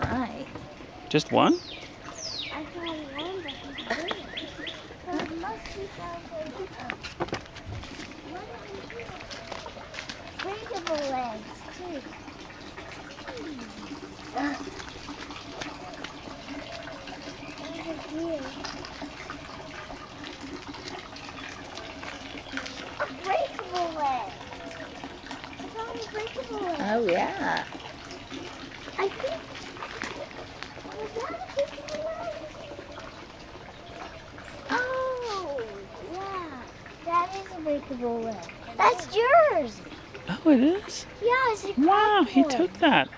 Right. Just one? I found one, but he's bigger. There must be something. Breakable legs, too. Over here. A breakable leg. I found a breakable leg. Oh, yeah. I think. Was that a breakable leg? Oh, yeah. That is a breakable leg. That's yours. Oh, it is? Yeah, it's a Wow, cracked he one. took that.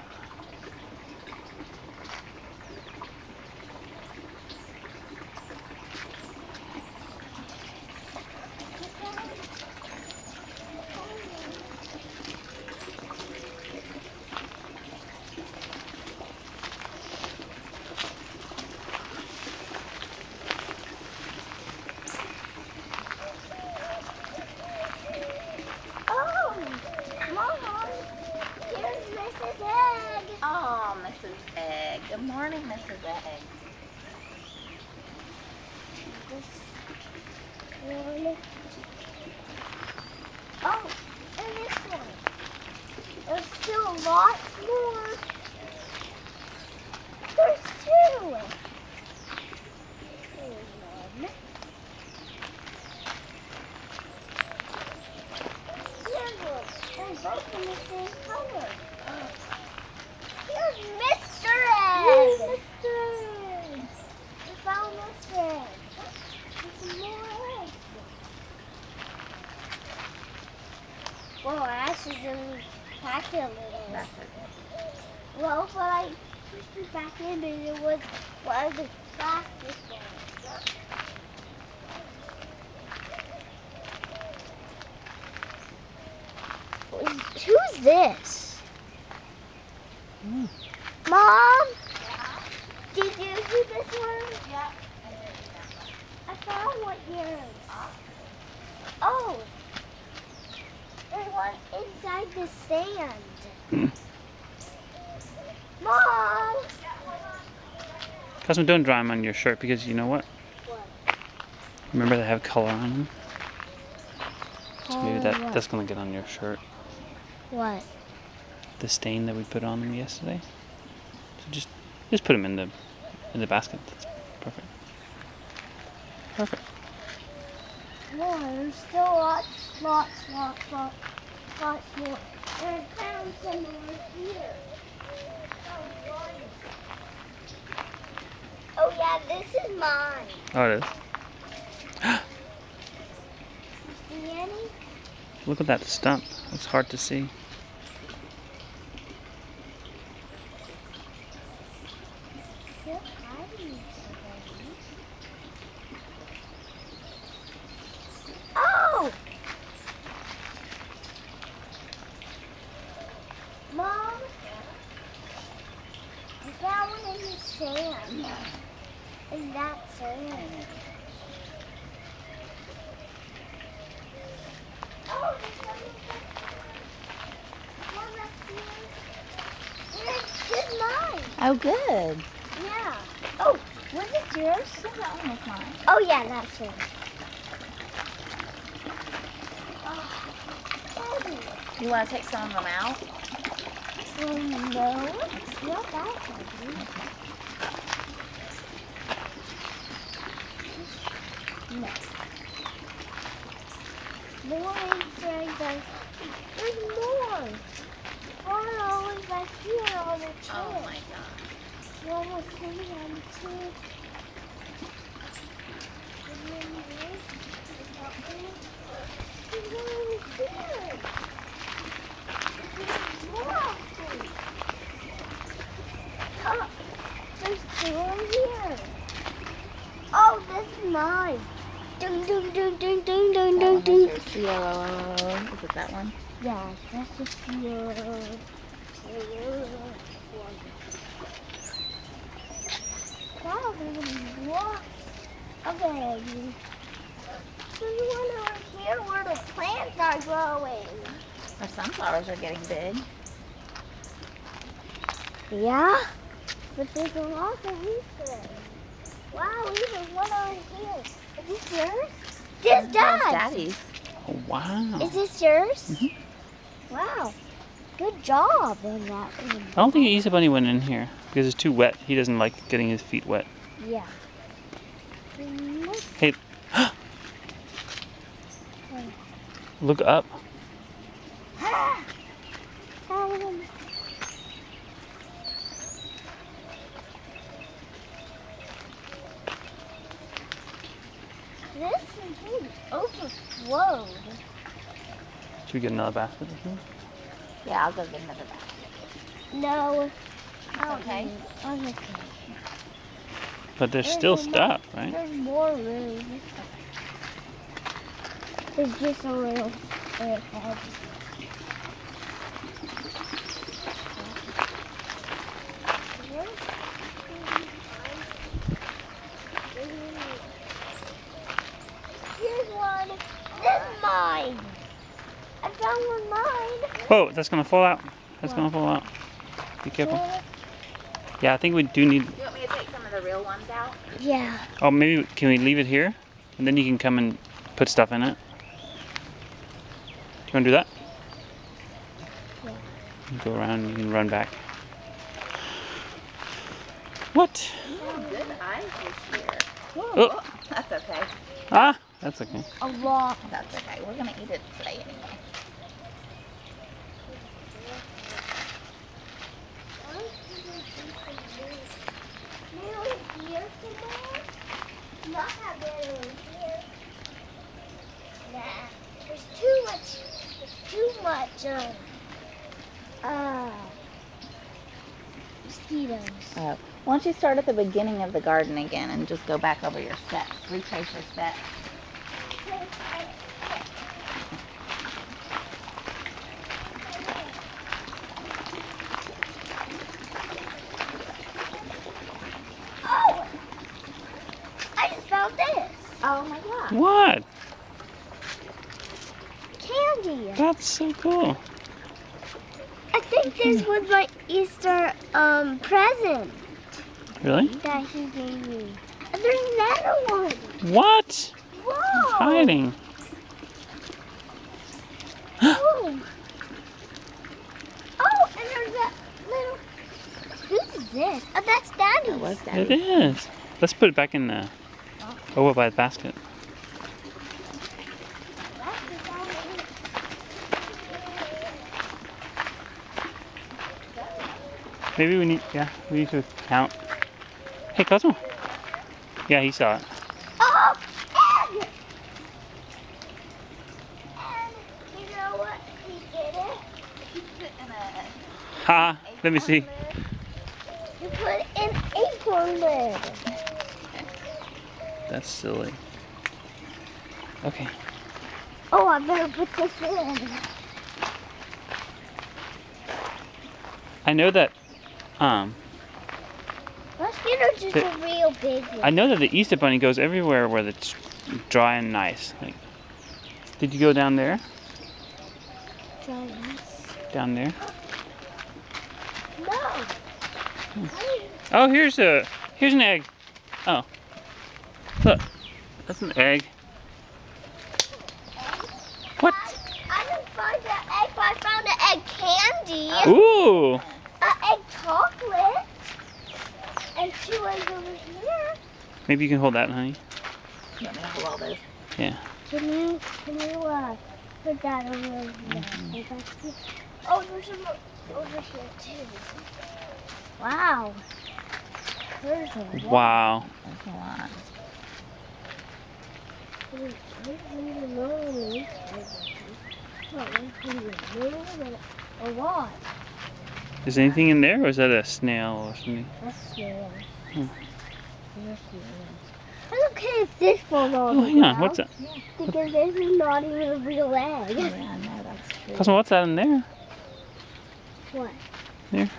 Oh, Mom, here's Mrs. Egg. Oh, Mrs. Egg. Good morning, Mrs. Egg. This one. Oh, and this one. There's still lots more. There's two. Here's one. Here's one. They're both in the same color. Here's Mr. Egg. Mr. Egg. We found Mr. Egg. There's more eggs. Well, I accidentally packed it a little. That's okay. Well, but I pushed it back in and it was one of the fastest ones. Who's this? Hmm. Mom? Did you see this one? Yeah. I found what yours. Oh. There's one inside the sand. Hmm. Mom! Cosmo, don't dry them on your shirt because you know what? What? Remember they have color on them? So maybe What? that's going to get on your shirt. What? The stain that we put on them yesterday. So just put them in the basket. That's perfect. Perfect. More. There's still lots more. And I found some over here. Oh yeah, this is mine. Oh, it is. See any? Look at that stump. It's hard to see. They're hiding something. Oh! Mom? I found one in the sand. In that sand. Oh, there's one up here. This is mine. Oh, good. Yeah. Oh, was it yours? Yeah, that one was mine. Oh, yeah, that's yours. Oh, Daddy. You want to take some of them out? No, not that heavy. No. More inside the... There's more. One always back here on the chair. Oh, my God. One was sitting on the chair. And then this. There's one over here. There's more of them. Oh, there's two over here. Oh, this is mine. Ding, ding, ding, ding, ding, ding, ding, ding. Is it that one? Yeah, that's just your one. Wow, there's lots of eggs. There's one over here where the plants are growing. Our sunflowers are getting big. Yeah? But there's a lot of Easter eggs. Wow, even one over here. Is this yours? This That's Dad's. Daddy's. Oh, wow. Is this yours? Mhm. Wow. Good job on that one. I don't think the Easter Bunny went in here because it's too wet. He doesn't like getting his feet wet. Yeah. Hey, look up. This is overflowed. Should we get another basket or something? Yeah, I'll go get another basket. No. That's okay. I'm okay. But there's still stuff, right? There's more room. There's just a little ahead. Here's one. This is mine. I found one mine. Whoa, that's gonna fall out. That's gonna fall out. Be careful. Yeah, I think we do need. Do you want me to take some of the real ones out? Yeah. Oh, maybe can we leave it here, and then you can come and put stuff in it. Do you want to do that? Yeah. You go around and you can run back. What? Oh, good eyes this year. Oh. That's okay. Ah, that's okay. A lot. That's okay. We're gonna eat it today anyway. Not that bad over here. Nah, there's too much mosquitoes. Why don't you start at the beginning of the garden again and just go back over your steps, retrace your steps. Oh! I just found this. Oh my God. What? Candy. That's so cool. I think this was my Easter present Really? that he gave me. And there's another one. What? Whoa! Hiding. Oh. Oh, and there's that little. Whose is this? Oh, that's Daddy's. That was It Daddy. is. Let's put it back in the over by the basket. Maybe we need, yeah, we need to count. Hey, Cosmo. Yeah, he saw it. Oh, and you know what? He did it. He put it in a Ha! Let me see. acorn lid. He put an acorn lid. That's silly. Okay. Oh, I better put this in. I know that. Let's get just a real big one. I know that the Easter Bunny goes everywhere where it's dry and nice. Like, did you go down there? Try this. Down there? No. Oh, here's an egg. Oh, look, that's an egg. What? I didn't find the egg, but I found the egg candy, Ooh. egg chocolate, and 2 eggs over here. Maybe you can hold that, honey. You want me to hold all those? Yeah. Can you put that over there? Oh, there's some over here too. Wow. There's a lot. Wow. That's a lot. A lot. Is anything in there, or is that a snail or something? That's snails. Hmm. There's snails. It's okay if this falls on Oh, the hang on. ground, What's that? because this is not even a real egg. Yeah, no, that's true. Cosmo, what's that in there? What? There.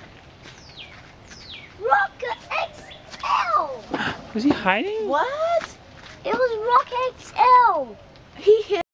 Rocket XL! Was he hiding? What? It was Rocket XL! He hit